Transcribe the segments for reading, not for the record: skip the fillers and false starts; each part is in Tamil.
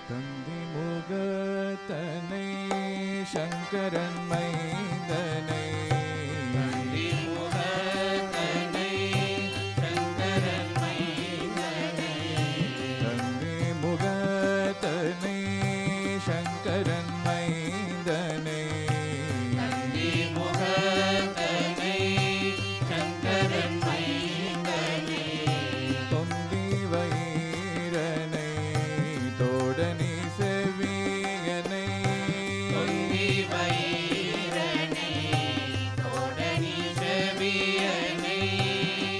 தந்தி முகத்தனை சங்கரன் மைந்தனை தந்தி முகத்தனை சங்கரன் மைந்தனை தந்தி முகத்தனை சங்கரன் மைந்தனை தந்தி முகத்தனை சங்கரன் மைந்தனை தொந்தி வயிரனை தோடனி செவியனை தொந்தி வயிரனை தோடனி செவியனை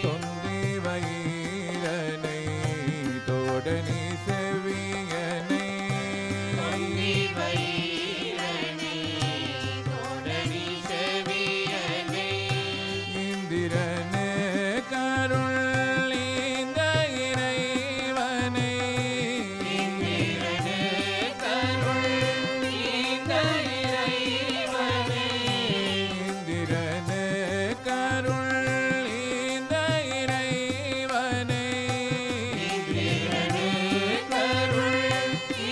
தொந்தி வயிரனை தோடனி செவியனை தொந்தி வயிரனை தோடனி செவியனை இந்திரனே கருள் இந்த இறைவனை இந்திரனே கருள் இந்த இறைவனை இந்திரனே கருள் இந்த இறைவனை இந்திரனே கருள்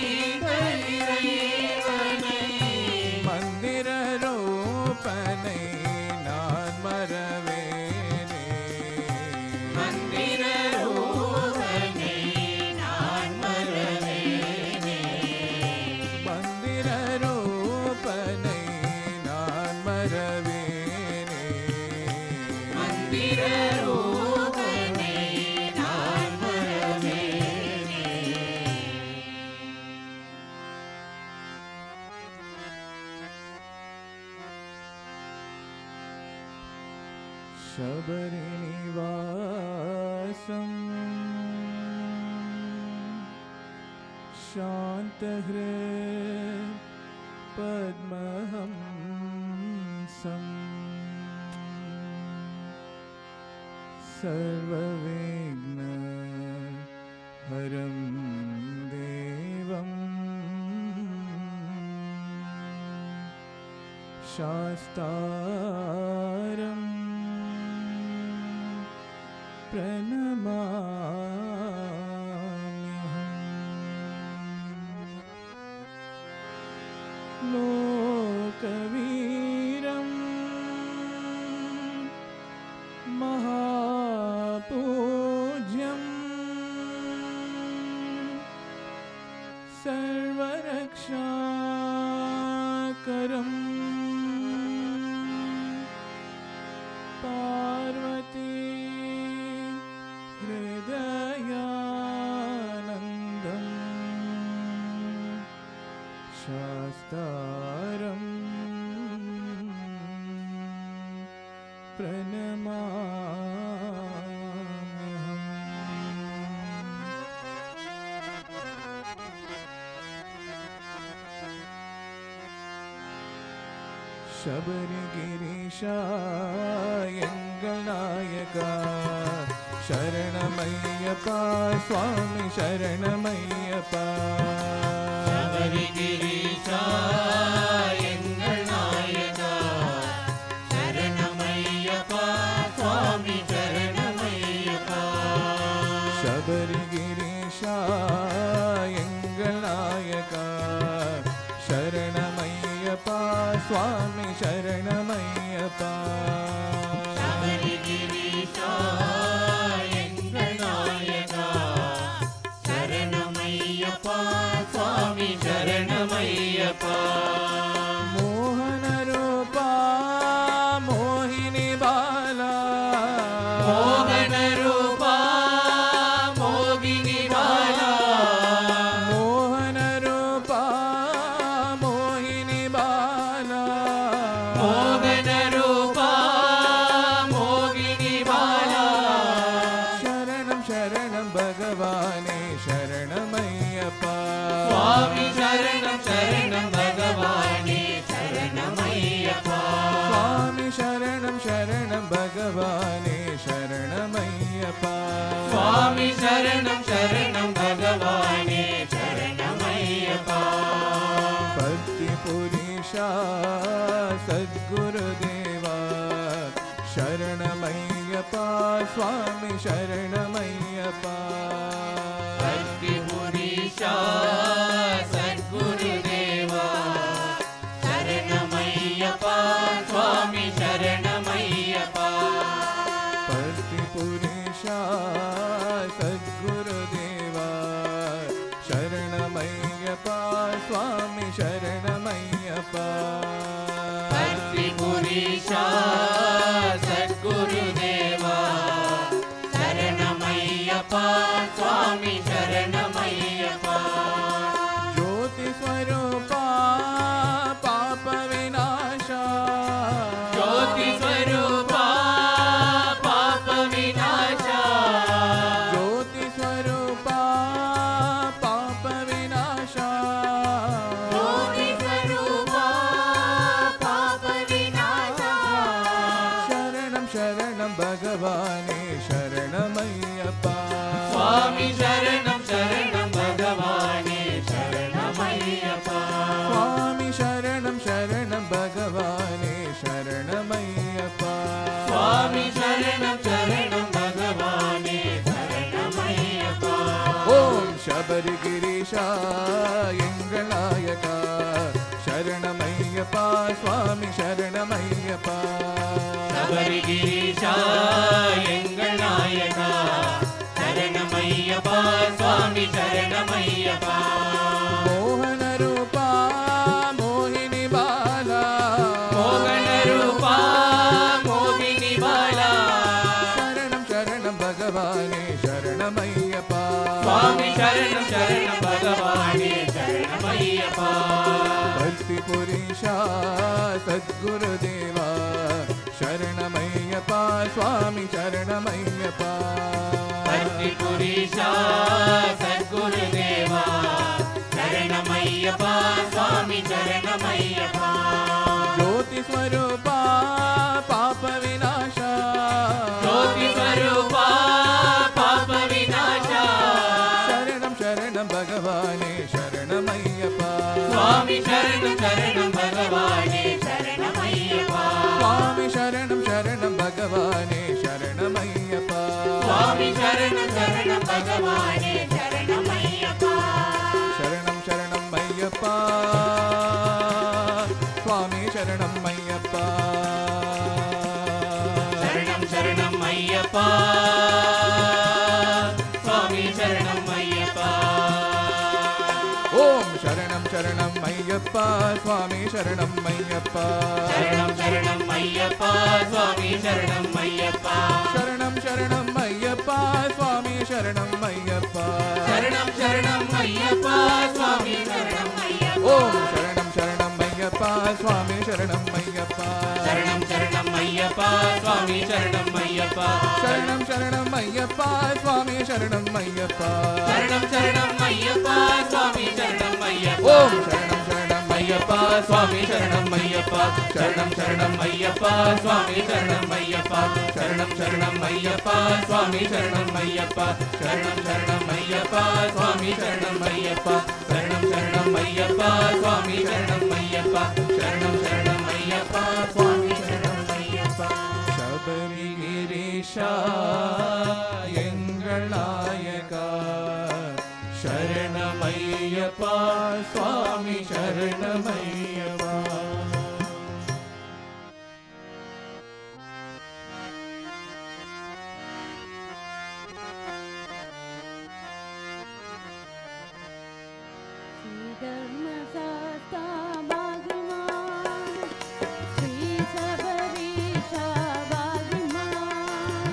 இந்த இறைவனை மந்திர ரூபனை நான் மறவேனே மந்திர ரூபனை நான் மறவேனே மந்திர ரூபனை நான் மறவேனே மந்திர ரூபனை நான் மறவேனே शबरिनिवासं शान्तहृत् पद्महंसं सर्वविघ्नहरं देवं शास्तारं प्रणमाम्यहम् लोकवीरं महापूज्यं सर्वरक्षाकरं पार्वती हृदयानन्दं शास्तारं प्रणमाम्यहम् शबरिगिरीशा எங்கள் நாயகா சரணமையப்பா சுவாமி சரணமையப்பா சபரிகிரீஷா எங்கள் நாயகா சரணமையப்பா சுவாமி சரணமையப்பா சபரிகிரீஷா எங்கள் நாயகா சரணமையப்பா சுவாமி சரணமையப்பா சபரிகிரீஷா எங்கள் நாயகா சரணமையப்பா சுவாமி சரணமையப்பா மோகன ரூபா மோகினி பாலா மோகன ரூபா மோகினி பாலா மோகன ரூபா மோகினி பாலா மோகன ரூபா மோகினி பாலா சரணம் சரணம் பகவானே சரணமையப்பா சுவாமி சரணம் சரணம் பகவானே சரணமையப்பா சுவாமி சரணம் சரணம் பகவானே சரணமையப்பா சுவாமி சரணம் சரணம் பகவானே சரணமையப்பா பக்தி புரிஷா சத்குருதேவா சரணமையப்பா சுவாமி சரணமையப்பா பக்தி புரிஷா சரணமையப்பா சுவாமி சரணமையப்பா பக்தி புரீஷா சத்குருதேவா சரணமையப்பா சுவாமி சரணமையப்பா ஜோதி ஸ்வரூபா பாப விநாசா ஜோதி ஸ்வரூபா பாப விநாசா ஜோதி ஸ்வரூபா பாப விநாசா ஜோதி ஸ்வரூபா பாப விநாசா சரணம் சரணம் பகவானே சரணமையப்பா சுவாமி சரணம் சரணம் பகவானே சரணமையப்பா சுவாமி சரணம் சரணம் பகவானே சரணமையப்பா சுவாமி சரணம் சரணம் பகவானே சரணமையப்பா ஓம் சபரிகிரீஷா எங்கள் நாயகா சரணமையப்பா சுவாமி சரணமையப்பா சபரிகிரீஷா எங்கள் நாயகா சரணமையப்பா சுவாமி சரணமையப்பா மோகன ரூபா மோகினி பாலா மோகன ரூபா மோகினி பாலா சரணம் சரணம் பகவானே சரணமையப்பா சுவாமி சரணம் சரணம் பகவானே சரணமையப்பா பக்தி புரீஷா சத்குருதேவா சரணமையப்பா சுவாமி சரணமையப்பா பக்தி புரீஷா சத்குருதேவா சரணமையப்பா சுவாமி சரணமையப்பா ஜோதி ஸ்வரூபா பாப விநாசா ஜோதி ஸ்வரூபா பாப விநாசா சரணம் சரணம் பகவானே சரணமையப்பா சுவாமி சரணம் சரணம் பகவானே சரணமையப்பா சுவாமி சரணம் சரணம் பகவானே சரணமையப்பா சுவாமி சரணம் சரணம் பகவானே சரணமையப்பா சரணம் சரணம் ஐயப்பா சுவாமி சரணம் ஐயப்பா சரணம் சரணம் ஐயப்பா சுவாமி சரணம் ஐயப்பா ஓம் சரணம் சரணம் ஐயப்பா சுவாமி சரணம் ஐயப்பா சரணம் சரணம் ஐயப்பா சுவாமி சரணம் ஐயப்பா சரணம் சரணம் ஐயப்பா சுவாமி சரணம் ஐயப்பா சரணம் சரணம் ஐயப்பா சுவாமி சரணம் ஐயப்பா ஓம் சரணம் சரணம் ஐயப்பா சுவாமி சரணம் ஐயப்பா சரணம் சரணம் ஐயப்பா சுவாமி சரணம் ஐயப்பா சரணம் சரணம் ஐயப்பா சுவாமி சரணம் ஐயப்பா சரணம் சரணம் ஐயப்பா சுவாமி சரணம் ஐயப்பா ஓம் சரணம் சரணம் ஐயப்பா சுவாமி சரணம் ஐயப்பா சரணம் சரணம் ஐயப்பா சுவாமி சரணம் ஐயப்பா சரணம் சரணம் ஐயப்பா சுவாமி சரணம் ஐயப்பா சரணம் சரணம் ஐயப்பா சுவாமி சரணம் ஐயப்பா சரணம் சரணம் ஐயப்பா சுவாமி சரணம் ஐயப்பா சரணம் சரணம் ஐயப்பா சுவாமி சரணம் ஐயப்பா சபரிகிரீஷா எங்கள் நாயகா சரணமையப்பா சுவாமி சரணமையப்பா धर्मशास्ता भाग्यवान श्री सबरीशा भाग्यवान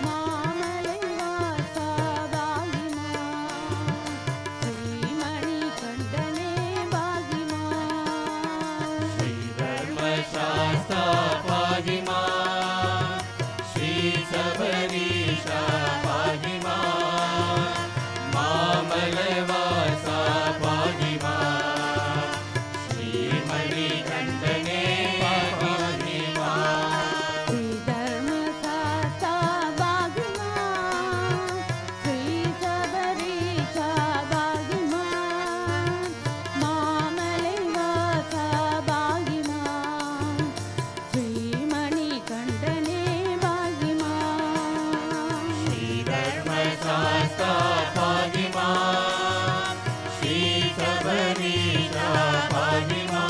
मामलेवासा भाग्यवान श्री मणिकंठने भाग्यवान श्री धर्मशास्ता भाग्यवान श्री सबरीशा भाग्यवान मामलवासा भाग्यवान श्री मणिकंठने भाग्यवान श्री धर्मशास्ता भाग्यवान श्री सबरीशा भाग्यवान मामलेवासा भाग्यवान श्री मणिकंठने भाग्यवान श्री धर्मशास्ता भाग्यवान श्री सबरीशा भाग्यवान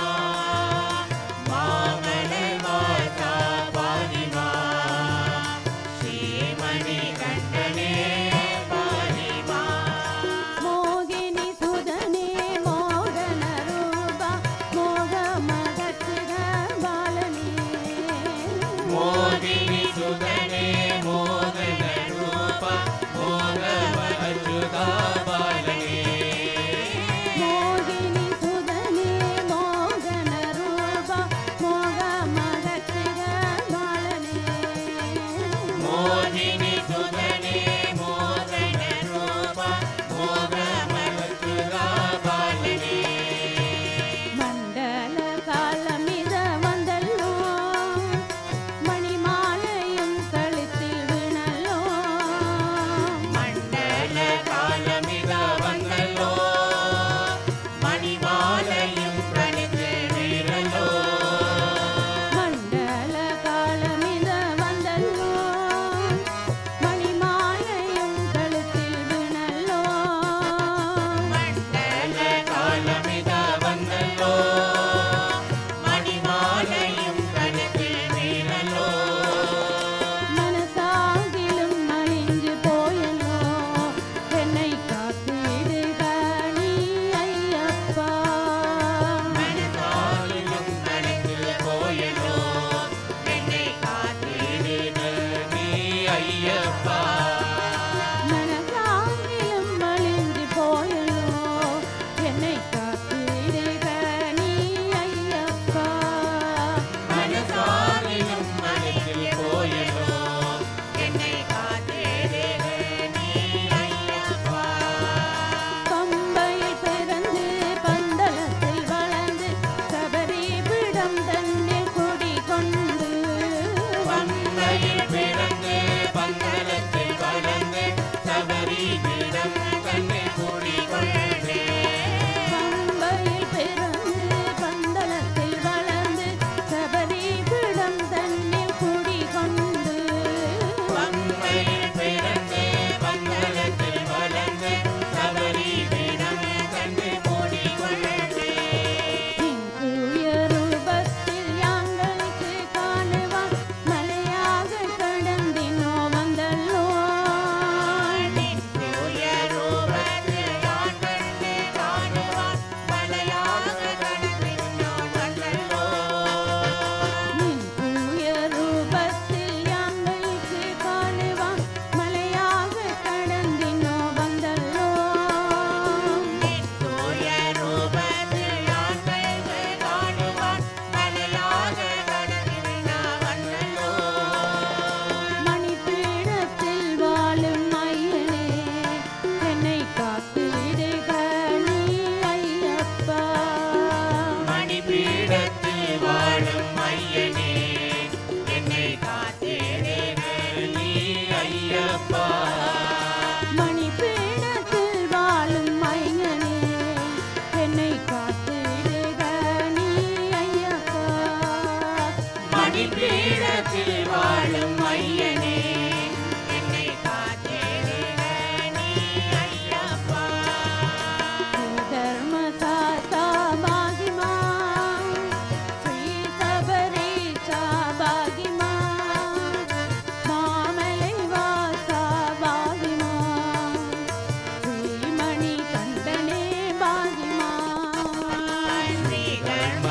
मामलवासा भाग्यवान श्री मणिकंठने भाग्यवान मोहिनी सुधने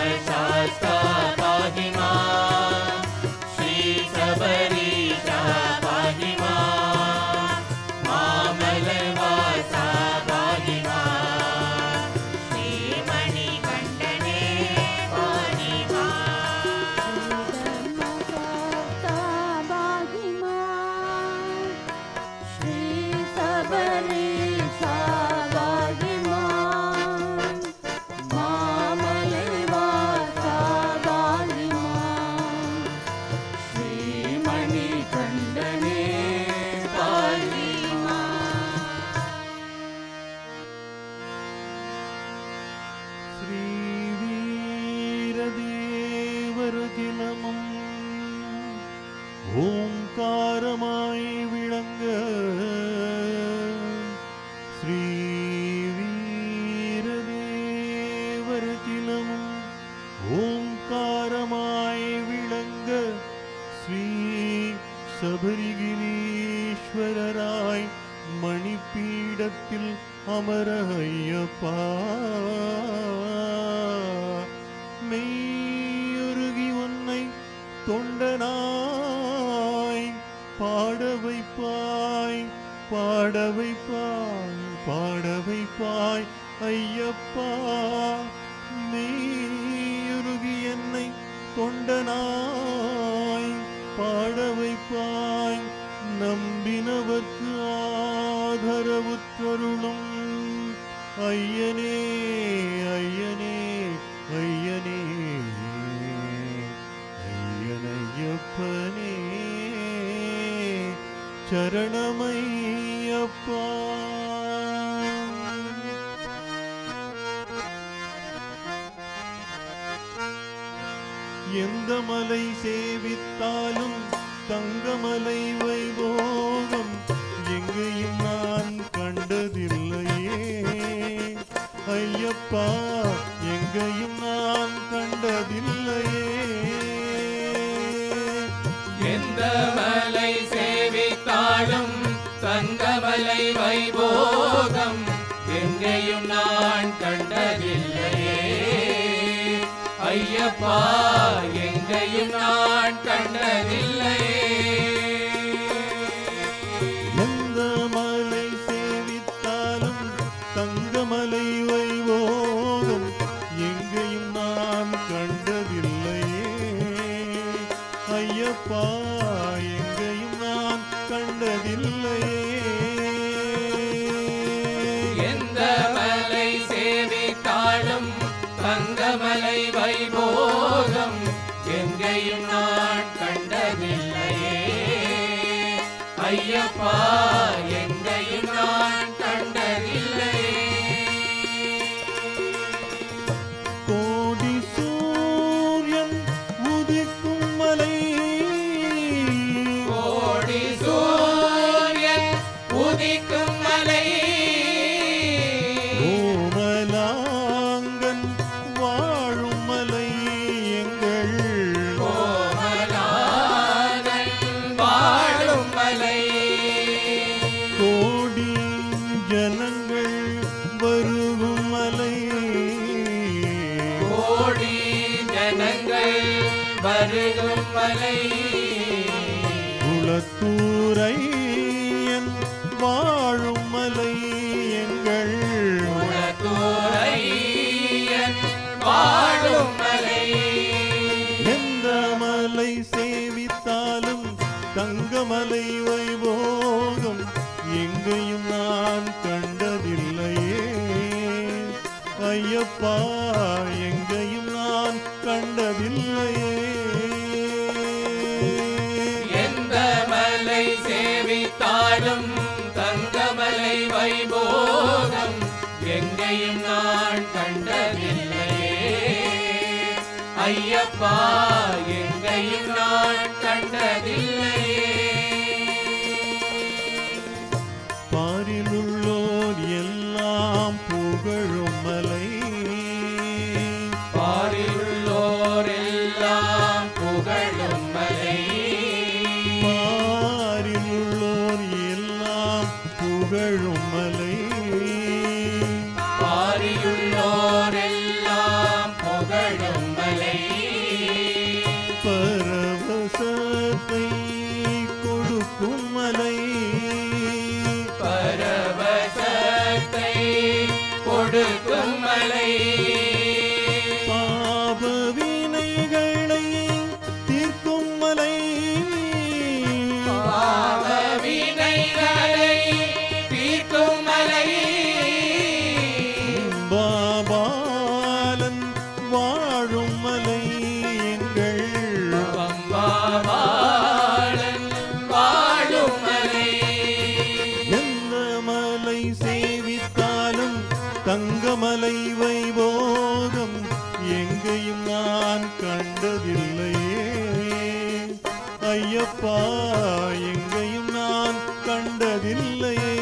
धर्मशास्ता पाहि मां श्री सबरीशा पाहि मां मामलवासा पाहि मां श्री मणिकण्ठने पाहि धर्मशास्ता पाहि मां श्री सबरीशा पाहि मां मामलवासा पाहि मां श्री मणिकण्ठने पाहि मां ஸ்ரீவீரதேவரகிலமும் ஓங்காரமாய் விளங்க ஸ்ரீவீரதேவரகிலமும் ஓங்காரமாய் விளங்க ஸ்ரீ சபரிகிரீஸ்வரராய் மணிப்பீடத்தில் அமர ஐயப்பா மெய்யுருகி உன்னை தொண்டனாய் பாட வைப்பாய் பாட வைப்பாய் பாட வைப்பாய் ஐயப்பா மெய்யுருகி என்னை தொண்டனாய் பாட வைப்பாய் நம்பினவர்க்கு ஆதரவுற்றருளும் ஐயனே ஐயனே ஐயனே ஐயனையப்பனே சரணமையப்பா எந்த மலை சேவித்தாலும் தங்கமலை வைபோகம் எங்கேயும் நான் கண்டதில்லையே ஐயப்பா எங்கேயும் நான் கண்டதில்லையே எந்த மலை சேவித்தாலும் தங்கமலை வைபோகம் எங்கேயும் நான் கண்டதில்லையே ஐயப்பா எங்கேயும் நான் கண்டதில்லையே எந்த மலை சேவித்தாலும் தங்கமலை வைபோகம் எங்கேயும் நான் கண்டதில்லையே ஐயப்பா எங்கேயும் நான் கண்டதில்லையே எந்த மலை சேவித்தாலும் தங்கமலை வைபோகம் எங்கேயும் நான் கண்டதில்லையே ஐயப்பா எங்கேயும் நான் கண்டதில்லையே கோடி சூரியன் உதிக்கும் மலை கோடி சூரியன் உதிக்கும் மலை கோமலாங்கன் வாழும் மலை எங்கள் கோமலாங்கன் வாழும் மலை கோடி ஜனங்கள் வருகும் மலை கோடி ஜனங்கள் வருகும் மலை குளத்தூரையன் வாழும் மலை எங்கள் குளத்தூரையன் வாழும் மலை எந்த மலை சேவித்தாலும் தங்கமலை வைபோகம் எங்கேயும் நான் கண்டதில்லையே ஐயப்பா எங்கேயும் நான் கண்டதில்லையே எந்த மலை சேவித்தாலும் தங்கமலை வைபோகம் எங்கேயும் நான் கண்டதில்லையே ஐயப்பா எங்கேயும் நான் கண்டதில்லையே பாரிலுள்ளோர் எல்லாம் புகழும் மலை பாரிலுள்ளோர் எல்லாம் புகழும் மலை பாரிலுள்ளோர் எல்லாம் புகழும் மலை பாரியுள்ளோர் எல்லாம் புகழும் மலை பம்பாபாலன் வாழும் மலை எங்கள் பம்பாபாலன் வாழும் மலை. எந்த மலை சேவித்தாலும் தங்கமலை வைபோகம் எங்கேயும் நான் கண்டதில்லையே ஐயப்பா, எங்கேயும் நான் கண்டதில்லையே.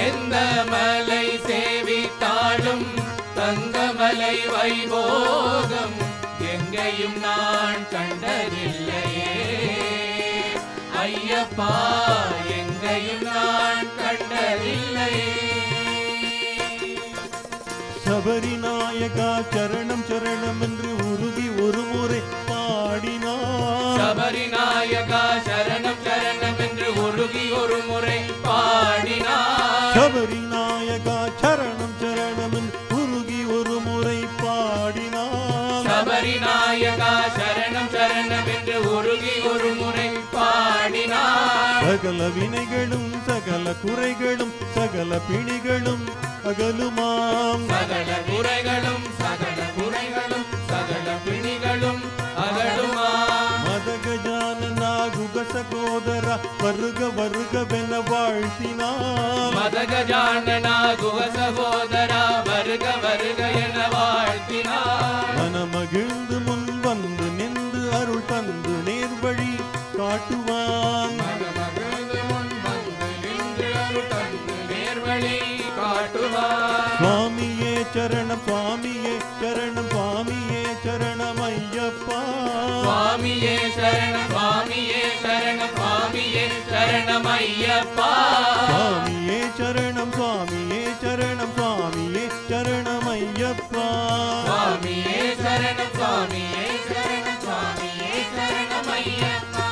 எந்த மலை சேவித்தாலும் தங்கமலை வைபோகம் எங்கேயும் நான் கண்டதில்லையே ஐயப்பா, எங்கேயும் நான் கண்டதில்லையே. சபரிநாயகா சரணம் சரணம் என்று உருகி ஒரு முறை பாடினார். சபரிநாயகா சரணம் சரணம் என்று உருகி ஒரு முறை பாடினார். சபரிநாயகா சரணம் சரணம் என்று உருகி ஒரு முறை பாடினார். சபரிநாயகா சரணம் சரணம் என்று உருகி ஒரு முறை பாடினார். சகல வினைகளும் சகல குறைகளும் சகல பிணிகளும் அகலுமாம். சகல குறைகளும் சகல குறைகளும் சகல பிணிகளும் அகலுமாம். மதகஜானனா குக சகோதர வருக வருகவென வாழ்த்தினார். மதகஜானனா குக சகோதரா வருக வருக என வாழ்த்தினார். மனமகிழ்ந்து முன் வந்து நின்று அருள் தந்து நேர்வழி காட்டுவான். மனமகிழ்ந்து முன் வந்து நின்று அருள் தந்து நேர்வழி காட்டுவார். சுவாமியே சரணம் சுவாமியே சரணம் சுவாமியே சரணம் ஐயப்பா. சுவாமியே சரணம் சுவாமியே சரணம் சுவாமியே சரணம் ஐயப்பா. சுவாமியே சரணம் சுவாமியே சரணம் சுவாமியே சரணம் ஐயப்பா. சுவாமியே சரணம் சுவாமியே சரணம் சுவாமியே சரணம் ஐயப்பா.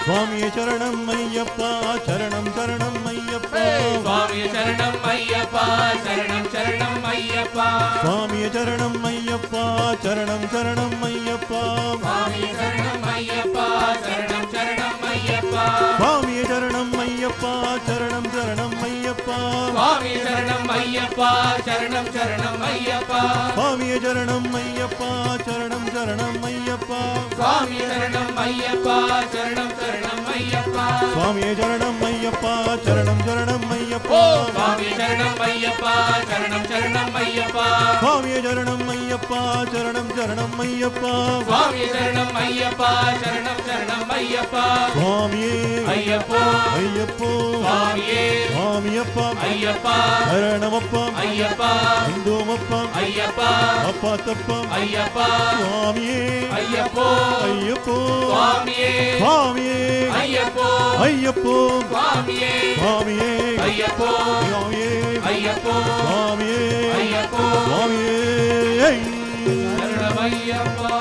சுவாமியே சரணம் ஐயப்பா சரணம் சரணம் ஐயப்பா. சுவாமியே சரணம் ஐயப்பா சரணம் சரணம் ஐயப்பா. சுவாமியே சரணம் ஐயப்பா சரணம் சரணம் ஐயப்பா. சுவாமியே சரணம் ஐயப்பா சரணம் சரணம் ஐயப்பா. சுவாமியே சரணம் ஐயப்பா சரணம் சரணம் ஐயப்பா. சுவாமியே சரணம் ஐயப்பா சரணம் சரணம் ஐயப்பா. சுவாமியே சரணம் ஐயப்பா சரணம் சரணம் ஐயப்பா. சுவாமியே சரணம் ஐயப்பா சரணம் சரணம் ஐயப்பா. சுவாமியே சரணம் ஐயப்பா சரணம் சரணம் ஐயப்பா. சுவாமியே சரணம் ஐயப்பா சரணம் சரணம் ஐயப்பா. சுவாமியே சரணம் ஐயப்பா சரணம் சரணம் ஐயப்பா. சுவாமியே சரணம் ஐயப்பா சரணம் சரணம் ஐயப்பா. சுவாமியே ஐயப்போ ஐயப்போ சுவாமியே சுவாமியப்பா ஐயப்பா சரணமப்பா ஐயப்பா அந்தோமப்பா ஐயப்பா அப்பா தப்பா ஐயப்பா. சுவாமியே ஐயப்போ ஐயப்போ சுவாமியே சுவாமியே ஐயப்போ ஐயப்போ சுவாமியே சுவாமியே ஐயப்போ சுவாமியே ஐயப்போ சுவாமியே ஐயப்போ சுவாமியே சரணம் ஐயப்பா.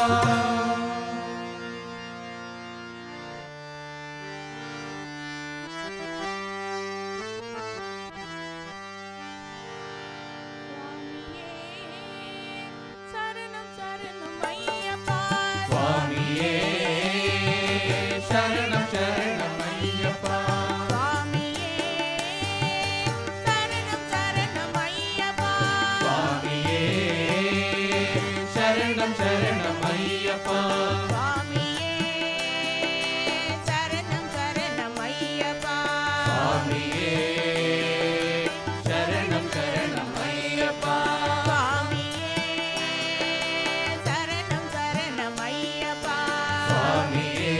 சரணம் சரணம் ஐயப்பா. சுவாமியே சரணம் சரணம் ஐயப்பா. சுவாமியே சரணம் சரணம் ஐயப்பா. சுவாமியே சரணம் சரணம் ஐயப்பா. சுவாமியே சரணம் சரணம் ஐயப்பா. சுவாமியே சரணம் சரணம் ஐயப்பா. சுவாமியே சரணம் சரணம் ஐயப்பா. சுவாமியே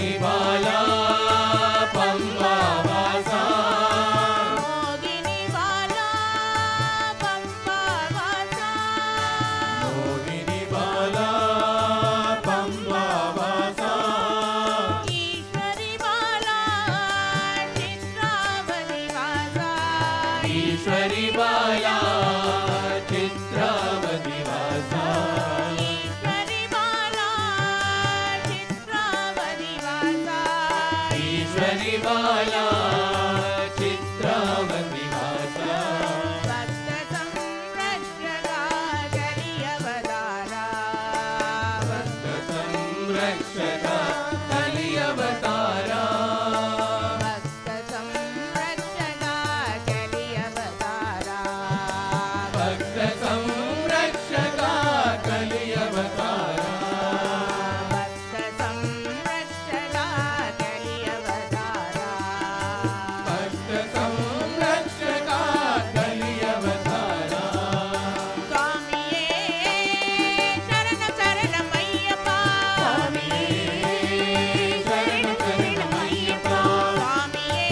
மோகினி பாலா பம்பா வாசா மோகினி பாலா பம்பா வாசா மோகினி பாலா பம்பா வாசா ஈஸ்வரி பாலா சித்ராவதி வாசா ஈஸ்வரி பாலா சித்ராவதி வாசா ஈஸ்வரி பாலா சித்ராவதி வாசா ஈஸ்வரி பாலா சித்ராவதி வாசா பக்த சம்ரட்சகா கலியவதாரா பக்த சம்ரக்ஷகா கலியவதாரா பக்த சம்ரட்சகா கலியவதாரா பக்த சம்ரக்ஷகா கலியவதாரா பக்த சம்ரட்சகா கலியவதாரா பக்த சம்ரக்ஷகா கலியவதாரா சுவாமியே சரணம் சரணம் ஐயப்பா சரணம் சரணம் ஐயப்பா சுவாமியே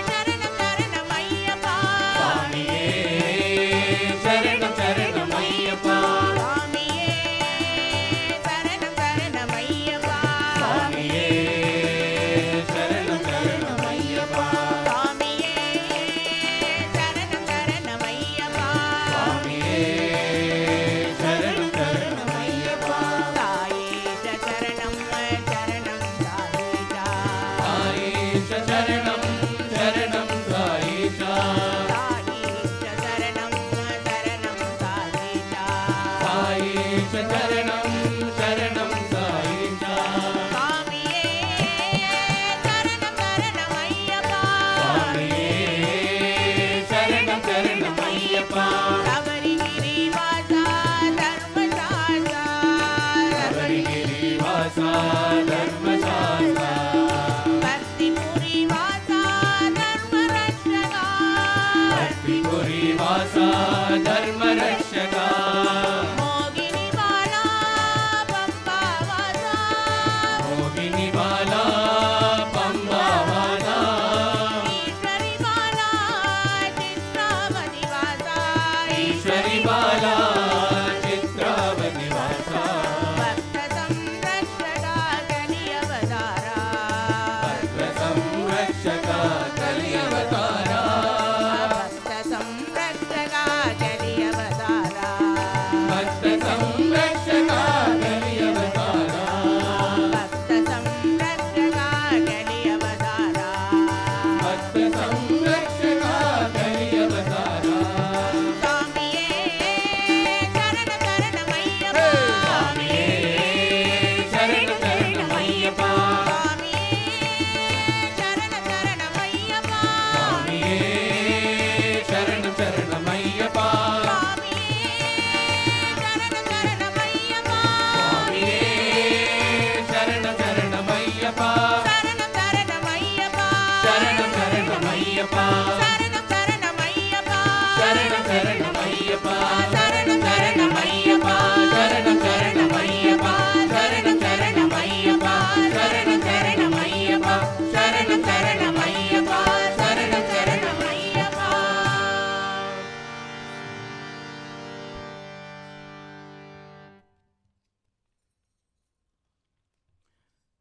சரணம் சரணம் ஐயப்பா சுவாமியே சரணம் சரணம் ஐயப்பா சுவாமியே சரணம் சரணம் ஐயப்பா சுவாமியே சரணம் சரணம் ஐயப்பா சுவாமியே சரணம் சரணம் ஐயப்பா சுவாமியே சரணம் சரணம் ஐயப்பா சாயேஷ சரணம் சரணம் சாயேஷா சாயேஷ சரணம் சரணம் சாயேஷா சாயேஷ சரணம் சரணம் சாயேஷா சாயேஷ சரணம் சரணம் சாயேஷா சுவாமியே சரணம் சரணம் ஐயப்பா சுவாமியே சரணம் சரணம் ஐயப்பா சபரிகிரி வாசா தர்மசாஸ்தா சபரிகிரி வாசா தர்மசாஸ்தா பக்திபுரி வாசா தர்மரட்சகா பக்திபுரி வாசா தர்மரக்ஷகா மோகினி பாலா பம்பா வாசா மோகினி பாலா பம்பா வாசா ஈஸ்வரி பாலா சித்ராவதி வாசா ஈஸ்வரி பாலா சித்ராவதி வாசா பக்த சம்ரட்சகா கலியவதாரா பக்த சம்ரக்ஷகா கலியவதாரா பக்த சம்ரட்சகா கலியவதாரா பக்த சம்ரக்ஷகா கலியவதாரா பக்த சம்ரட்சகா கலியவதாரா பக்த சம்ரக்ஷகா கலியவதாரா சுவாமியே சரணம் சரணம் ஐயப்பா சுவாமியே சரணம் சரணம் ஐயப்பா சுவாமியே சரணம் சரணம் ஐயப்பா சுவாமியே சரணம் சரணம் ஐயப்பா சுவாமியே சரணம் சரணம் ஐயப்பா சுவாமியே சரணம் சரணம் ஐயப்பா சரணம் சரணம் ஐயப்பா சரணம் சரணம் ஐயப்பா சரணம் சரணம் ஐயப்பா சரணம் சரணம் ஐயப்பா சரணம் சரணம் ஐயப்பா சரணம் சரணம் ஐயப்பா சரணம் சரணம் ஐயப்பா சரணம் சரணம் ஐயப்பா சரணம் சரணம் ஐயப்பா சரணம் சரணம் ஐயப்பா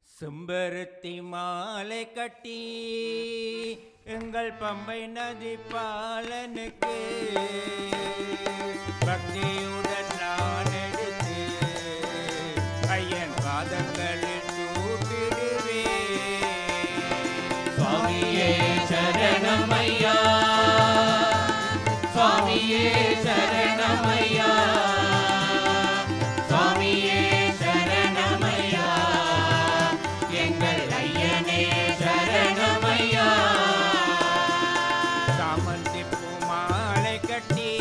செம்பருத்தி மாலை கட்டி எங்கள் பம்பை நதி பாலனுக்கு பக்தியுடன் நான் எடுத்து ஐயன் பாதங்களில் தூக்கிடுவேன். சுவாமியே சரணம் ஐயா சுவாமியே சரணம் ஐயா சுவாமியே சரணம் ஐயா எங்கள் ஐயனே சரணம் ஐயா சாமந்தி பூ மாலை கட்டி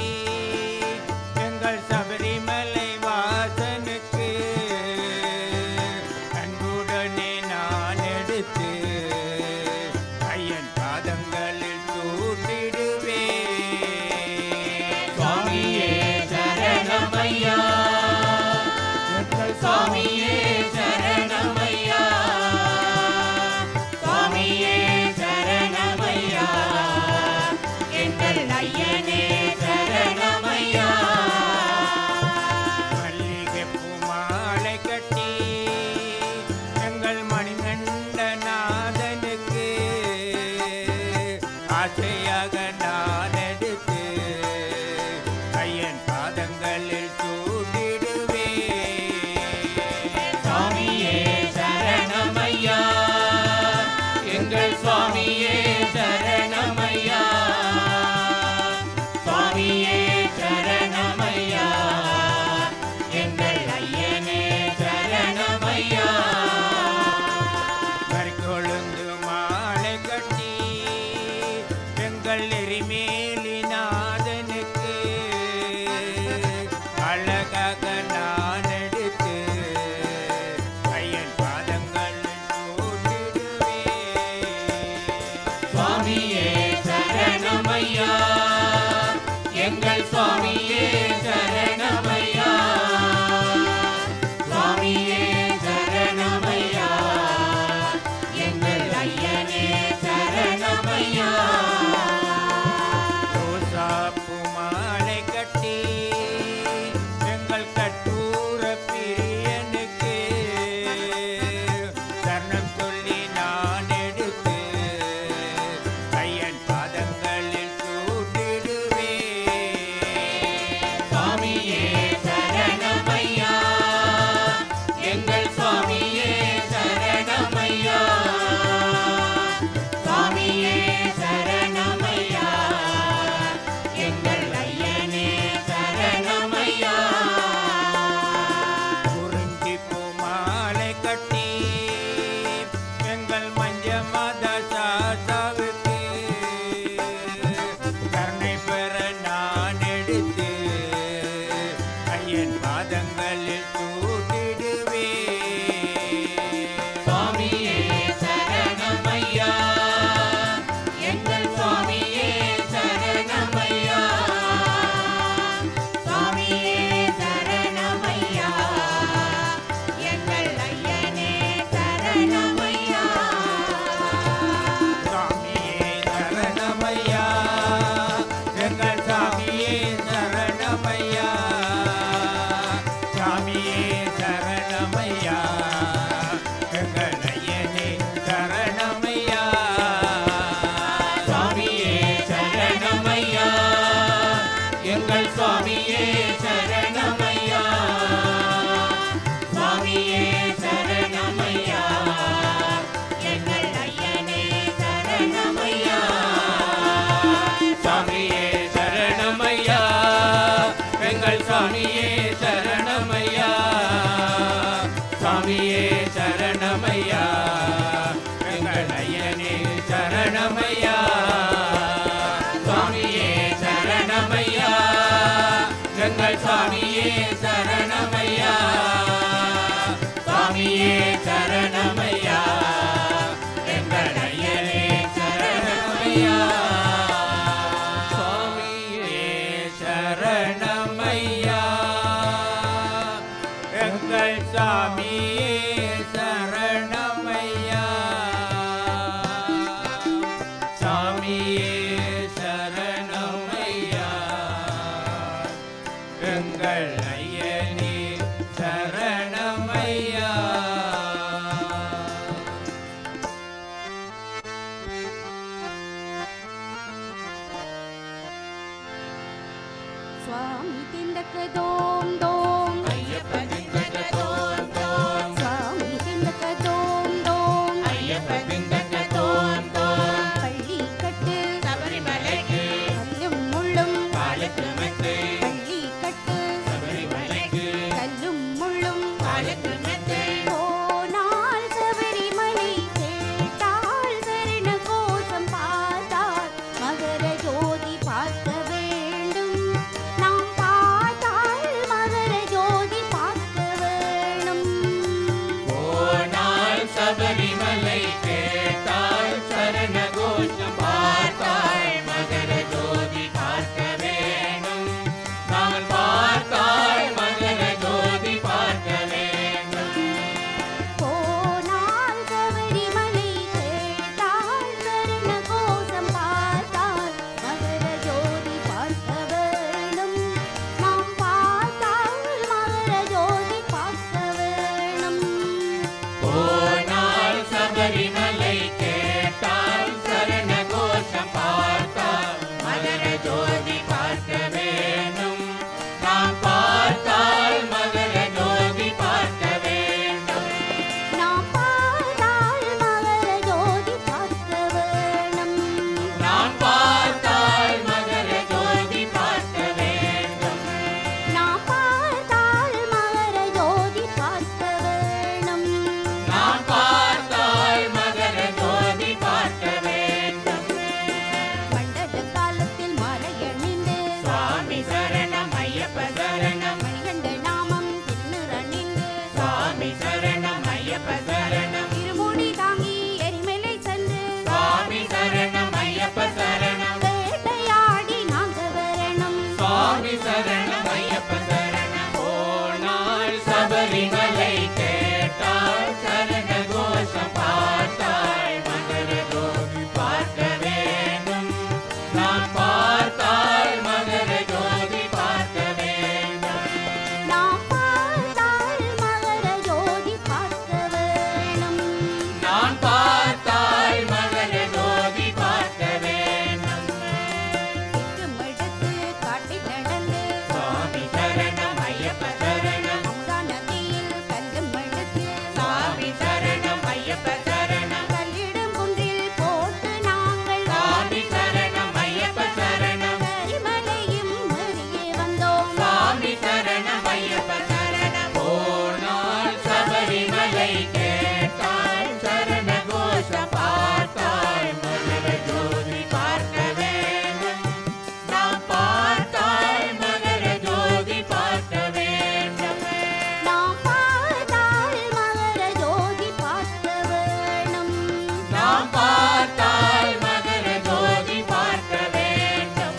ஐயப்ப திந்தக்க தோம் தோம் பள்ளி கட்டு சபரிமலைக்கு கல்லும் முள்ளும் காலுக்கு மெத்தை பள்ளி கட்டு சபரிமலைக்கு கல்லும் முள்ளும் காலுக்கு மெத்தை போனால் சபரிமலை கேட்டால் சரண கோஷம் பார்த்தால் மகர ஜோதி பார்க்க வேண்டும் நாம் பார்த்தால் மகர ஜோதி பார்க்க வேணும் போனால் சபரிமலை கேட்டால் சரண கோஷம் பார்த்தால் மகர ஜோதி பார்க்க வேணும் நான் பார்த்தால் மகர ஜோதி பார்க்க வேண்டும் போனால் சபரிமலை கேட்டால் சரண கோஷம் பார்த்தால் மகர ஜோதி பார்க்க வேணும் நாம் பார்த்தால் மகர ஜோதி பார்க்க வேணும் போனால் சபரிமலை கேட்டால் சரண கோஷம் பார்த்தால் மகர ஜோதி பார்க்க வேணும் நாம் பார்த்தால் மகர ஜோதி பார்க்க வேண்டும் நாம் பார்த்தால் மகர ஜோதி பார்க்க வேணும் நாம் பார்த்தால் மகர ஜோதி பார்க்க வேண்டும் நாம் பார்த்தால் மகர ஜோதி பார்க்க வேணும் நாம் பார்த்தால் மகர ஜோதி பார்க்க வேண்டும் மண்டல காலத்தில் மலையணிந்து சுவாமி சரணம் ஐயப்ப சரணம் மணிகண்ட நாமம் திருநிறணிந்து சுவாமி சரணம் ஐயப்ப சரணம் திருமுடி தாங்கி எரிமலை சென்று சுவாமி சரணம் ஐயப்ப சரணம் வேட்டையாடி நாங்க வரணும் சுவாமி சரணம் ஐயப்ப சரணம் போனால் சபரிமலை கேட்டால் சரண கோஷம் பார்த்தால் மகர ஜோதி பார்க்க வேண்டும் நான் பார்த்தால் மகர ஜோதி பார்க்க வேண்டும் நாம் பார்த்தால் மகர ஜோதி பார்க்க வேணும் நான் பார்த்தால் மகர ஜோதி பார்க்க வேண்டும் திக்குமெடுத்து காட்டில் நடந்து சுவாமி சரணம் ஐயப்ப சரணம் அமுதா நதியில் கல்லும் எடுத்து சுவாமி சரணம் ஐயப்ப சரணம் கல்லிடும் குன்றில் போட்டு நாங்கள் சுவாமி சரணம் ஐயப்ப சரணம் கரிமலையும் வெளியே வந்தோம் சுவாமி சரணம் ஐயப்ப சரணம் போனால் சபரிமலை கேட்டால் சரண கோஷம் பார்த்தால் மகர ஜோதி பார்க்க வேண்டும் நாம் பார்த்தால் மகர ஜோதி பார்க்க வேண்டும் நாம் பார்த்தால் மகர ஜோதி பார்க்க வேணும் நாம் பார்த்தால் மகர ஜோதி பார்க்க வேண்டும்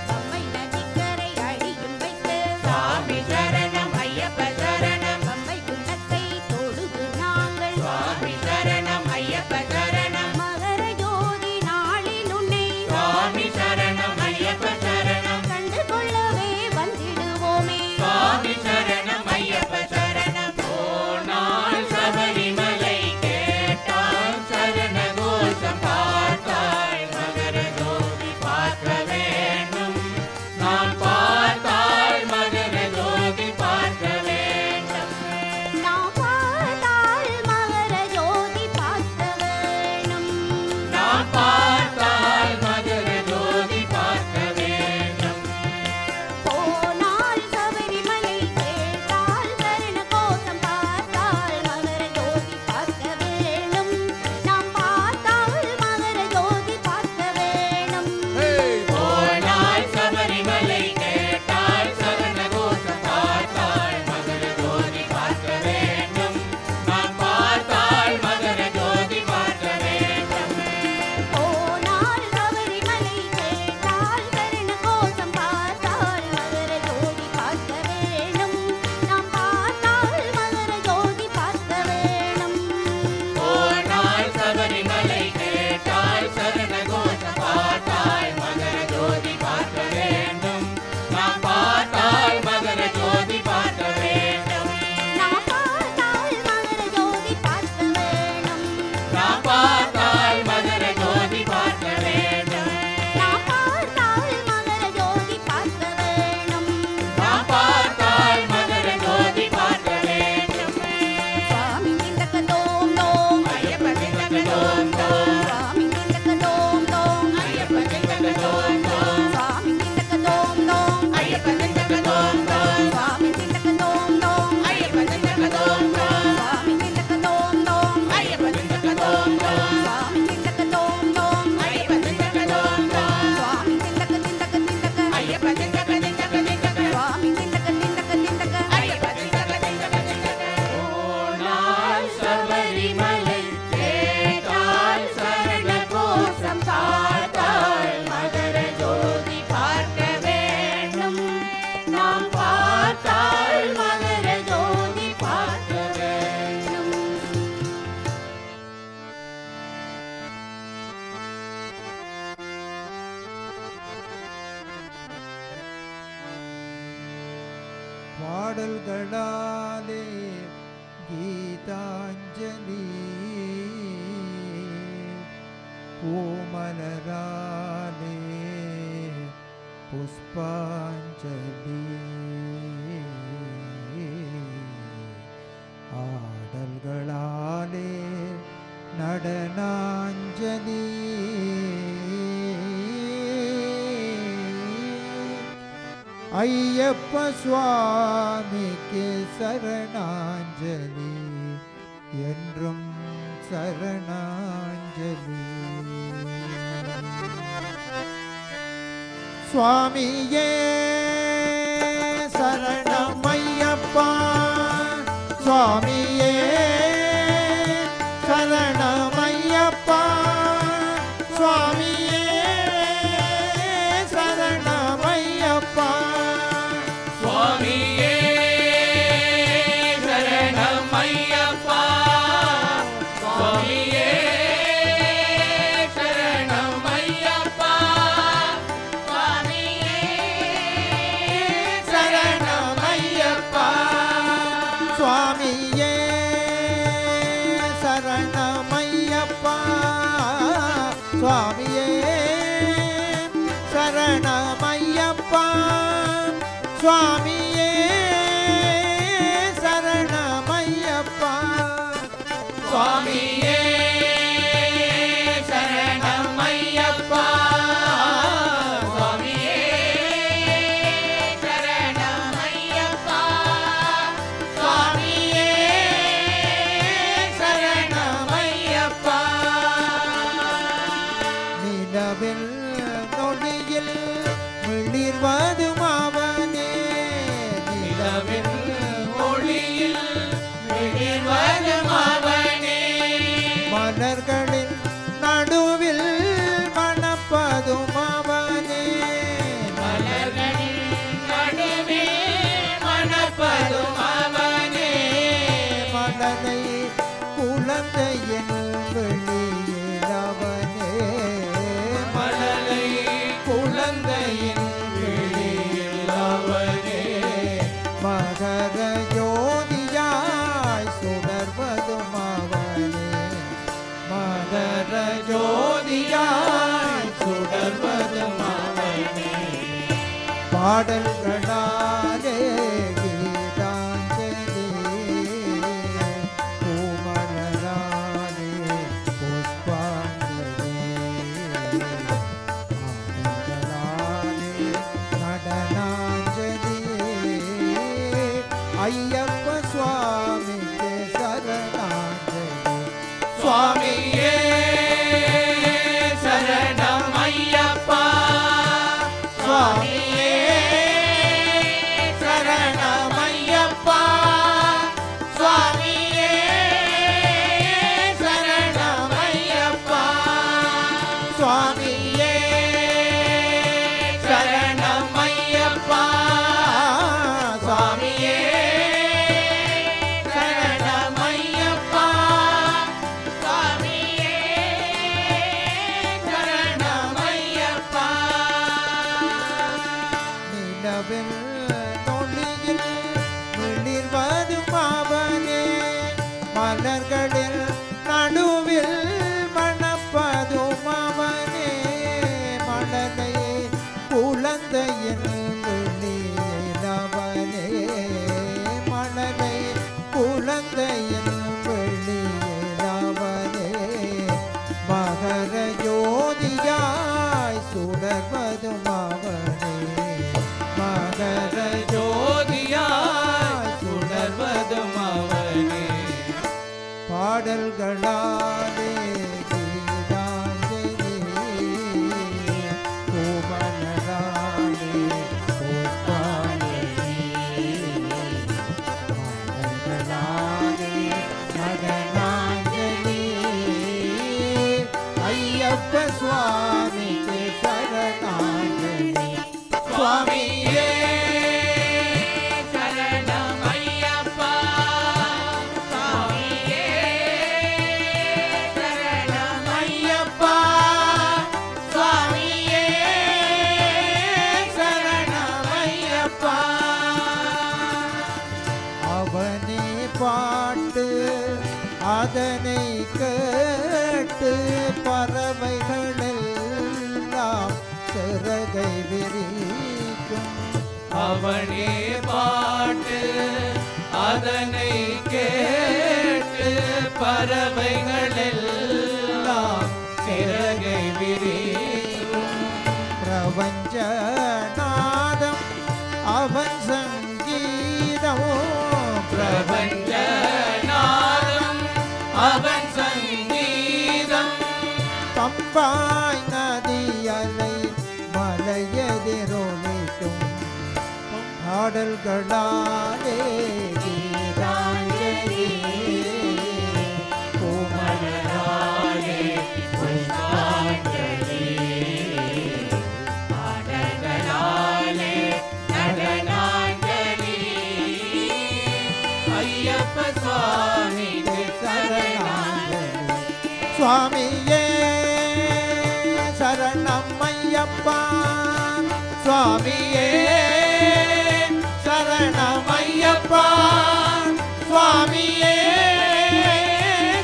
பம்பை நதிக்கரை அடியும் வைத்து சுவாமி சரணம் ஐயப்ப சரணம் பம்பை குணத்தை தொழுது நாங்கள் சுவாமி சரணம் ஐயப்ப சரணம் மகர ஜோதி நாளில் உன்னை சுவாமி சரணம் ஐயப்ப சரணம் கண்டு கொள்ளவே வந்திடுவோமே சுவாமி சரணம் ஐயப்ப சரணம் போனால் சபரிமலை கேட்டால் சரண பாடல்களாலே கீதாஞ்சலி பூமலராலே புஷ்பாஞ்சலி ஆடல்களாலே நடனாஞ்சலி ஐயப்ப சுவாமிக்கு சரணாஞ்சலி என்றும் சரணாஞ்சலி சுவாமியே சரணம் ஐயப்பா சுவாமியே சரணம் ஐயப்பா சுவாமியே சரணம் ஐயப்பா சுவாமியே சரணம் ஐயப்பா சுவாமியே சரணம் ஐயப்பா சுவாமியே சரணம் ஐயப்பா சுவாமியே சரணம் ஐயப்பா சுவாமியே சரணம் ஐயப்பா சுவாமியே சரணம் ஐயப்பா சுவாமியே சரணம் ஐயப்பா சுவாமியே சரணம் ஐயப்பா சுவாமியே சரணம் ஐயப்பா நிலவில் நொடியில் மிளிர்வதும் அவனே நிலவில் ஒளியில் விடிவதும் அவனே மலர்களின் நடுவில் மணப்பதும் அவனே மலர்களின் நடுவே மணப்பதும் அவனே மலரை குழந்தையின் வெளியில் அவனே மலரை குழந்தையின் விழியில் அவனே மகர ஜோதியாய் சுடர்வதும் அவனே மகர ஜோதியாய் சுடர்வதும் அவனே பாடல்களாலே கீதாஞ்சலி பூமலராலே புஷ்பாஞ்சலி பாடல்களாலே நடனாஞ்சலி ஐயப்ப சுவாமிக்கு சரணாஞ்சலி சுவாமியே சரணம் ஐயப்பா சுவாமியே சரணம் ஐயப்பா சுவாமியே சரணம் ஐயப்பா சுவாமியே சரணம் ஐயப்பா சுவாமியே சரணம் ஐயப்பா சுவாமியே சரணம் ஐயப்பா நிலவில் நொழியில் மிளிர்வதும் அவனே மலர்களில் நடுவில் மணப்பதும் அவனே மலரை குழந்தையின் வெளியில் அவனே மலரை குழந்தையின் வெளியில் அவனே மகர ஜோதியாய் சுடர்வதும் அவனே மகர ஜோதியாய் சுடர்வதும் அவனே பாடல்களாலே கீதாஞ்சலி பூமலராலே புஷ்பாஞ்சலி பாடல்களாலே நடனாஞ்சலி ஐயப்ப சுவாமிக்கு சரணாஞ்சலி சுவாமியே சரணம் ஐயப்பா சுவாமியே சரணம் கேட்டு பறவைகளெல்லாம் சிறகை விரிக்கும். அவனே பாட்டு அதனை கேட்டு பறவைகளெல்லாம் சிறகை விரிக்கும். பிரபஞ்சநாதம் அவன் சங்கீதமோ பிரபஞ்சநாதம் அவன் சங்கீதம். பம்பாய் நதியலை மலையெதிரொலிக்கும் பாடல்களாலே கீதாஞ்சலி பூமலராலே புஷ்பாஞ்சலி பாடல்களாலே நடனாஞ்சலி. ஐயப்ப சுவாமிக்கு சரணாஞ்சலி. சுவாமியே சரணம் ஐயப்பா சுவாமியே சரணம் ஐயப்பா சுவாமியே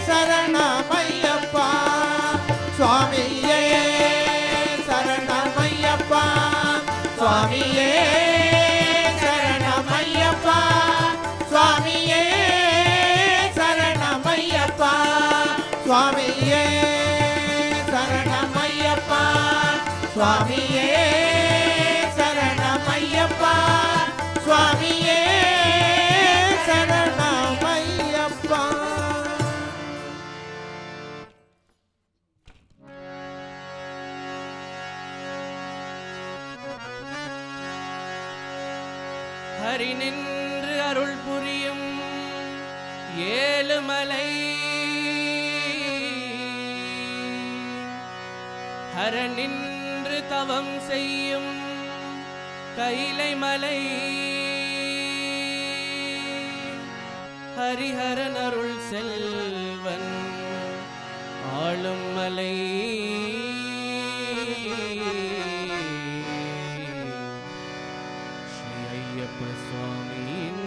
சரணம் ஐயப்பா சுவாமியே சரணம் ஐயப்பா சுவாமியே சரணம் ஐயப்பா சுவாமியே சரணம் ஐயப்பா சுவாமியே சரணம் ஐயப்பா சுவாமியே சரணம் ஐயப்பா சுவாமியே சரணம் ஐயப்பா. ஹரி நின்று அருள் புரியும் ஏழுமலை ஹர நின்று தவம் செய்யும் கைலை மலை ஹரிஹரன் அருள் செல்வன் ஆளும் மலை ஸ்ரீ ஐயப்ப சுவாமியின்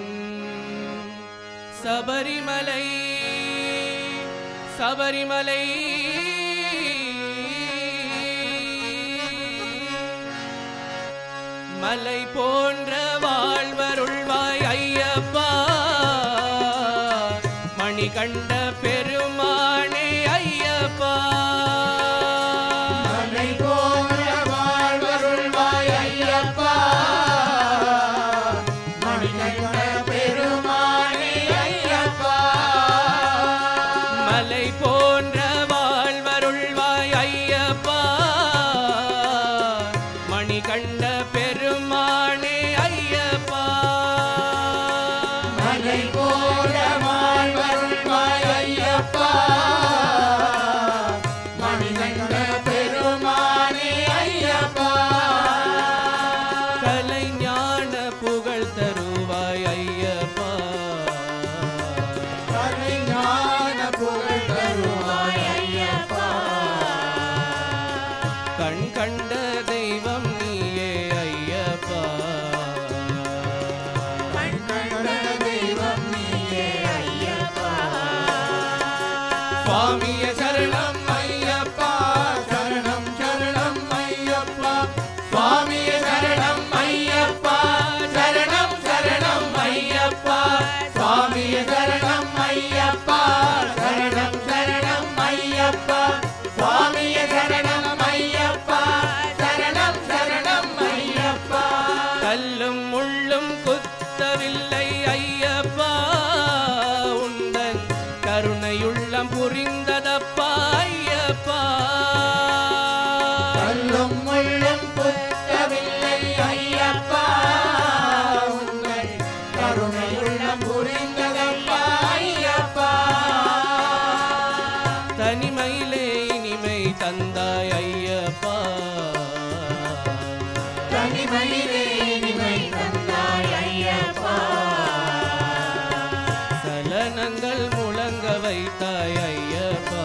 சபரிமலை சபரிமலை மலை போன்ற வாழ்வருள்வாய் ஐயப்பா மணிகண்ட பெருமானே ஐயப்பா. மலை போன்ற வாழ்வருள்வாய் ஐயப்பா மணிகண்ட பெருமானே ஐயப்பா. மலை போன்ற வாழ்வருள்வாய் ஐயப்பா மணிகண்ட பெருமானே ஐயப்பா. மலை போன்ற வாழ்வருள்வாய் ஐயப்பா மணிகண்ட பெருமானே ஐயப்பா. கலை ஞான புகழ் தருவாய் ஐயப்பா கலைஞான புகழ் தருவாய் ஐயப்பா. கண் கண்ட தெய்வம் நீயே ஐயப்பா. கண்கண்ட தெய்வம் நீயே ஐயப்பா. சுவாமியே சரணம் ஐயப்பா சரணம் சரணம் ஐயப்பா சுவாமியே சரணம் ஐயப்பா சரணம் சரணம் ஐயப்பா சுவாமியே சரணம் ஐயப்பா சரணம் சரணம் ஐயப்பா சுவாமியே சரணம் ஐயப்பா சரணம் சரணம் ஐயப்பா. கல்லும் முள்ளும் குத்தவில்லை ஐயப்பா உந்தன் கருணையுள்ளம் புரிந்ததப்பா ஐயப்பா. கல்லும் முள்ளும் குத்தவில்லை ஐயப்பா உங்கள் கருணையுள்ளம் புரிந்ததப்பா ஐயப்பா. தனிமையிலே இனிமை தந்தாய் ஐயப்பா தனிமையிலே இனிமை தந்தாய் ஐயப்பா. சலனங்கள் முழங்க வைத்தாய் ஐயப்பா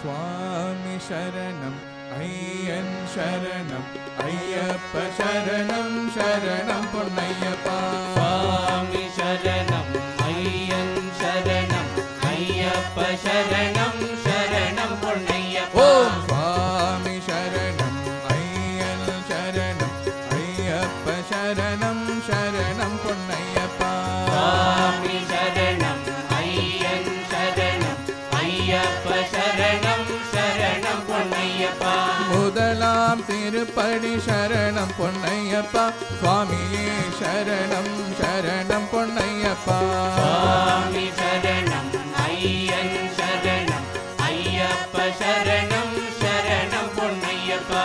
சுவாமி சரணம் ஐயன் சரணம் ஐயப்ப சரணம் சரணம் பொன்னையப்பா சுவாமி சரணம் ஐயன் சரணம் ஐயப்ப சரணம் சரணம் பொன்னையப்பா ஓம் சுவாமி சரணம் ஐயன் சரணம் ஐயப்ப சரணம் சரணம் பொன்னையப்பா சுவாமி சரணம் ஐயன் சரணம் ஐயப்ப சரணம் சரணம் பொன்னையப்பா முதலாம் திருப்படி சரணம் பொன்னையப்பா சுவாமியே சரணம் சரணம் பொன்னையப்பா சுவாமி சரணம் ஐயன் சரணம் ஐயப்ப சரணம் சரணம் பொன்னையப்பா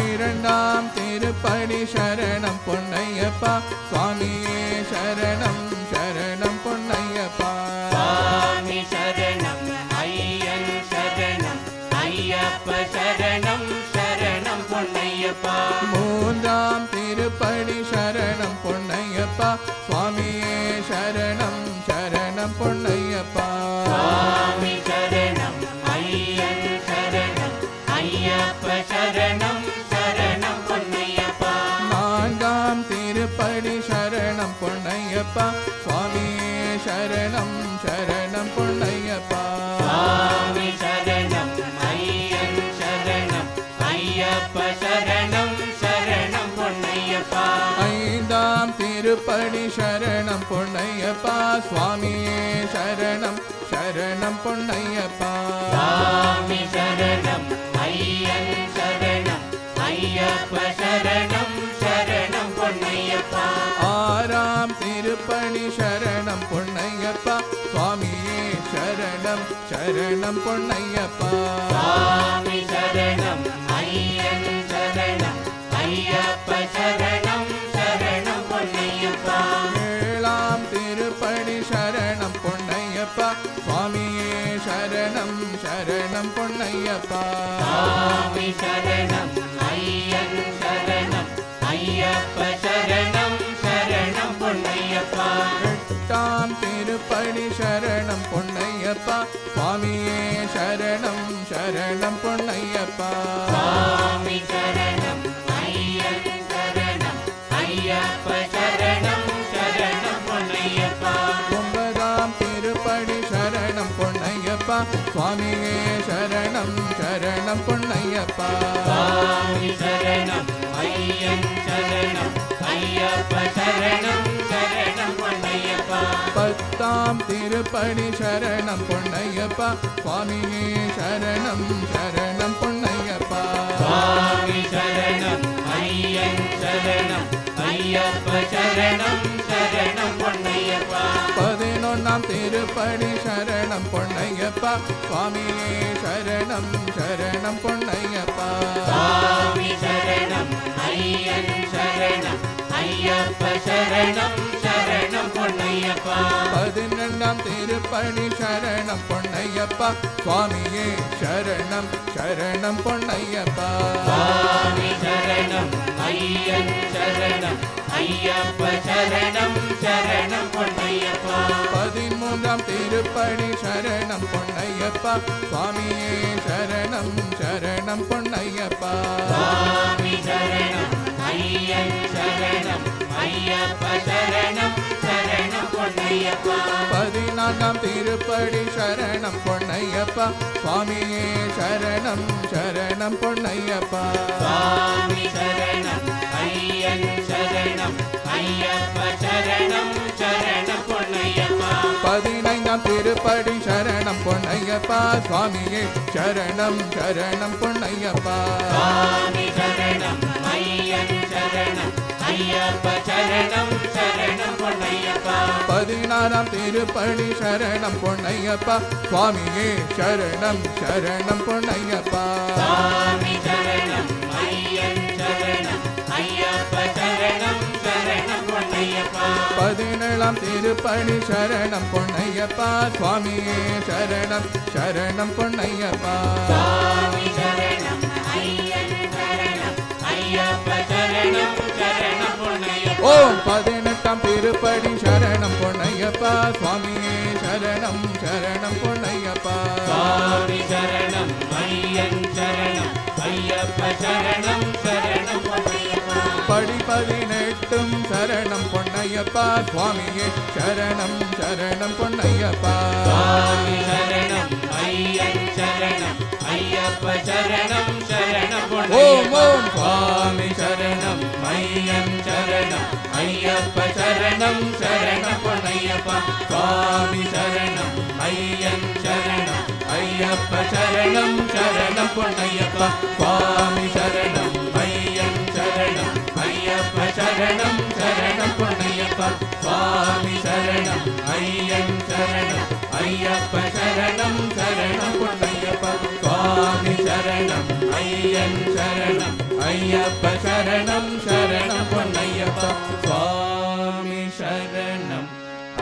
இரண்டாம் திருப்படி சரணம் பொன்னையப்பா சுவாமியே சரணம் சரணம் பொன்னையப்பா சுவாமி சரணம் ஐயன் சரணம் ஐயப்ப சரணம் சரணம் பொன்னையப்பா மூன்றாம் திருப்படி சரணம் பொன்னையப்பா சுவாமியே சரணம் சரணம் பொன்னையப்பா சுவாமி சரணம் ஐயன் சரணம் ஐயப்ப சரணம் சரணம் பொன்னையப்பா நான்காம் திருப்படி சரணம் பொன்னையப்பா சுவாமியே சரணம் சரணம் பொன்னையப்பா சுவாமி சரணம் ஐயன் சரணம் ஐயப்ப சரணம் சரணம் பொன்னையப்பா ஐந்தாம் திருப்படி சரணம் பொன்னையப்பா சுவாமியே சரணம் சரணம் பொன்னையப்பா சுவாமி சரணம் ஐயன் சரணம் ஐயப்ப சரணம் சரணம் பொன்னையப்பா ஆறாம் திருப்படி சரணம் பொன்னையப்பா சுவாமியே சரணம் சரணம் பொன்னையப்பா சுவாமி சரணம் ஐயன் சரணம் ஐயப்ப சரணம் சரணம் பொன்னையப்பா ஏழாம் திருப்படி சரணம் பொன்னையப்பா சுவாமியே சரணம் சரணம் பொன்னையப்பா சுவாமி சரணம் ஐயன் சரணம் ஐயப்ப சரணம் சரணம் பொன்னையப்பா எட்டாம் திருப்படி சரணம் பொன்னையப்பா சுவாமியே சரணம் சரணம் பொன்னையப்பா சுவாமி சரணம் ஐயன் சரணம் ஐயப்ப சரணம் சரணம் பொன்னையப்பா ஒன்பதாம் திருப்படி சரணம் பொன்னையப்பா சுவாமியே சரணம் சரணம் பொன்னையப்பா சுவாமி சரணம் ஐயன் சரணம் ஐயப்ப சரணம் சரணம் பொன்னையப்பா பத்தாம் திருப்படி சரணம் பொன்னையப்பா சுவாமியே சரணம் சரணம் பொன்னையப்பா சுவாமி சரணம் ஐயன் சரணம் ஐயப்ப சரணம் சரணம் பொன்னையப்பா பதினொன்னாம் திருப்படி சரணம் பொன்னையப்பா சுவாமியே சரணம் சரணம் பொன்னையப்பா சுவாமி சரணம் ஐயன் சரணம் ஐயப்ப சரணம் சரணம் பொன்னையப்பா பதினெண்டாம் திருப்படி சரணம் பொன்னையப்பா சுவாமியே சரணம் சரணம் பொன்னையப்பா சுவாமி சரணம் ஐயன் சரணம் ஐயப்ப சரணம் சரணம் பொன்னையப்பா பதிமூன்றாம் திருப்படி சரணம் பொன்னையப்பா சுவாமியே சரணம் சரணம் பொன்னையப்பா சுவாமி சரணம் ஐயன் சரணம் ஐயப்ப சரணம் சரணம் பொன்னையப்பா பதினான்காம் திருப்படி சரணம் பொன்னையப்பா சுவாமியே சரணம் சரணம் பொன்னையப்பா சுவாமி சரணம் ஐயன் சரணம் ஐயப்ப சரணம் சரணம் பொன்னையப்பா பதினைந்தாம் திருப்படி சரணம் பொன்னையப்பா சுவாமியே சரணம் சரணம் பொன்னையப்பா சுவாமி சரணம் ஐயன் சரணம் ஐயப்ப சரணம் சரணம் பொன்னையப்பா பதினாறாம் திருப்படி சரணம் பொன்னையப்பா சுவாமியே சரணம் சரணம் பொன்னையப்பா சுவாமி சரணம் ஐயன் சரணம் ஐயப்ப சரணம் சரணம் பொன்னையப்பா பதினேழாம் திருப்படி சரணம் பொன்னையப்பா சுவாமியே சரணம் சரணம் பொன்னையப்பா சுவாமி சரணம் ஐயன் சரணம் ஐயப்ப சரணம் சரணம் பொன்னையப்பா ஓம் பதினெட்டாம் திருப்படி சரணம் பொன்னையப்பா சுவாமியே சரணம் சரணம் பொன்னையப்பா சுவாமி சரணம் ஐயன் சரணம் ஐயப்ப சரணம் சரணம் பொன்னையப்பா படி 18 சரணம் பொன்னையப்பா சுவாமியே சரணம் சரணம் பொன்னையப்பா சுவாமி சரணம் ஐயன் சரணம் ஐயப்ப சரணம் சரணம் ஓம் பொன்னையப்பா ஓம் சுவாமி சரணம் ஐயன் சரணம் ஐயப்ப சரணம் சரணம் பொன்னையப்பா சுவாமி சரணம் ஐயன் சரணம் ஐயப்ப சரணம் சரணம் பொன்னையப்பா சுவாமி சரணம் ஐயன் சரணம் ஐயப்ப சரணம் சரணம் பொன்னையப்பா சுவாமி சரணம் ஐயன் சரணம் ஐயப்ப சரணம் சரணம் பொன்னையப்பா சுவாமி சரணம் ஐயன் சரணம் ஐயப்ப சரணம் சரணம் பொன்னையப்பா சுவாமி சரணம்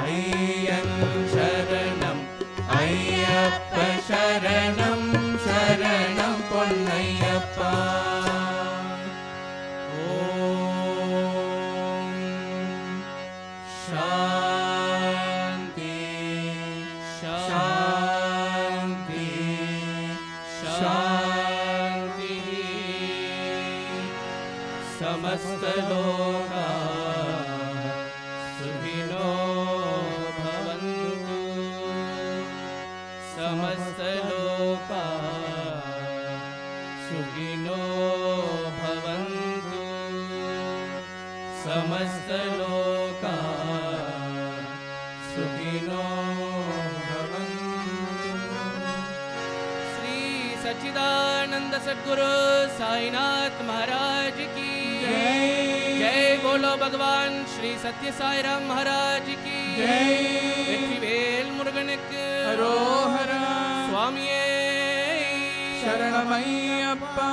ஐயன் சரணம் ஐயப்ப சரணம் சரணம் பொன்னையப்பா ஓம் சாந்தி சாந்தி शान्ति समस्तलोका सुखिनो भवन्तु समस्तलोका सुखिनो भवन्तु समस्तलोका सुखिनो सच्चिदानंद सद्गुरु साईनाथ महाराज की जय बोलो भगवान श्री सत्य साई राम महाराज की वेल मुरुगनुक्कु हरोहरा स्वामिये शरणमय्यप्पा